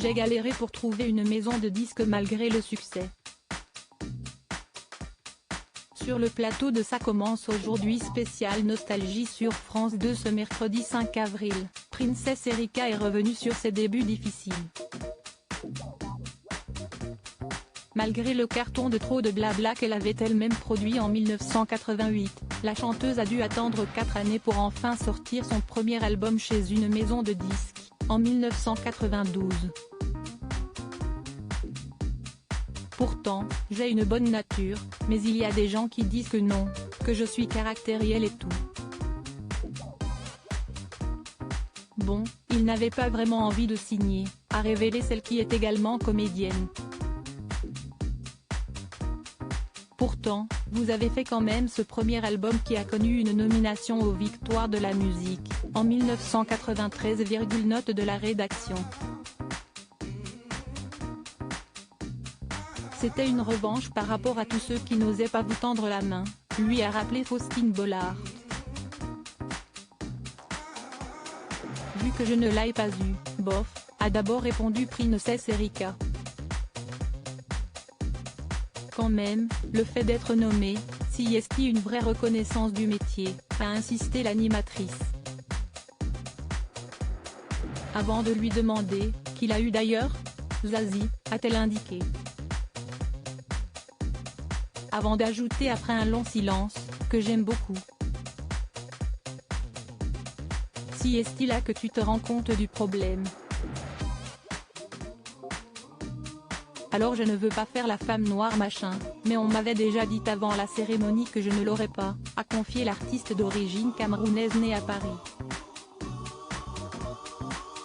J'ai galéré pour trouver une maison de disques malgré le succès. Sur le plateau de Ça commence aujourd'hui spécial Nostalgie sur France 2 ce mercredi 5 avril, Princess Erika est revenue sur ses débuts difficiles. Malgré le carton de trop de blabla qu'elle avait elle-même produit en 1988, la chanteuse a dû attendre 4 années pour enfin sortir son premier album chez une maison de disques, en 1992. Pourtant, j'ai une bonne nature, mais il y a des gens qui disent que non, que je suis caractérielle et tout. Bon, il n'avait pas vraiment envie de signer, a révélé celle qui est également comédienne. Pourtant, vous avez fait quand même ce premier album qui a connu une nomination aux Victoires de la musique, en 1993. Note de la rédaction. C'était une revanche par rapport à tous ceux qui n'osaient pas vous tendre la main, lui a rappelé Faustine Bollard. Vu que je ne l'ai pas eu, bof, a d'abord répondu Princess Erika. Quand même, le fait d'être nommée, si est une vraie reconnaissance du métier, a insisté l'animatrice. Avant de lui demander, qui l'a eu d'ailleurs, Zazie, a-t-elle indiqué. Avant d'ajouter après un long silence, que j'aime beaucoup. Si est là que tu te rends compte du problème. Alors je ne veux pas faire la femme noire machin, mais on m'avait déjà dit avant la cérémonie que je ne l'aurais pas, a confié l'artiste d'origine camerounaise née à Paris.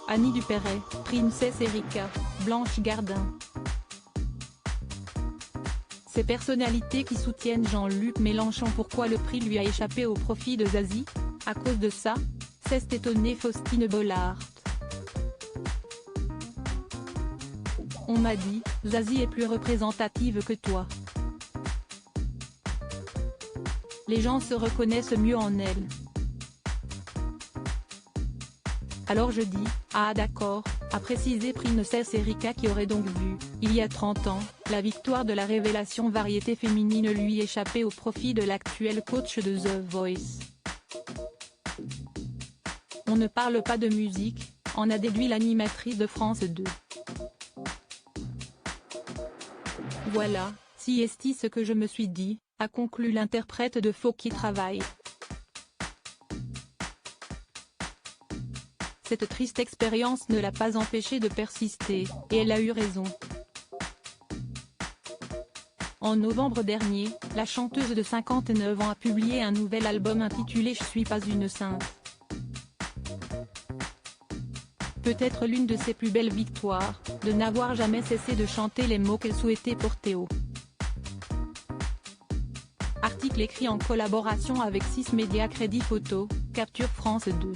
Annie Dupéret, Princess Erika, Blanche Gardin. Ces personnalités qui soutiennent Jean-Luc Mélenchon. Pourquoi le prix lui a échappé au profit de Zazie? À cause de ça, s'est étonnée Faustine Bollard. On m'a dit, Zazie est plus représentative que toi. Les gens se reconnaissent mieux en elle. Alors je dis, ah d'accord, a précisé Princess Erika qui aurait donc vu, il y a 30 ans, la victoire de la révélation variété féminine lui échapper au profit de l'actuel coach de The Voice. On ne parle pas de musique, en a déduit l'animatrice de France 2. Voilà, si est ce que je me suis dit, a conclu l'interprète de Faux qui travaille. Cette triste expérience ne l'a pas empêchée de persister, et elle a eu raison. En novembre dernier, la chanteuse de 59 ans a publié un nouvel album intitulé Je suis pas une sainte. Peut-être l'une de ses plus belles victoires, de n'avoir jamais cessé de chanter les mots qu'elle souhaitait porter haut. Article écrit en collaboration avec 6 médias. Crédit photo, Capture France 2.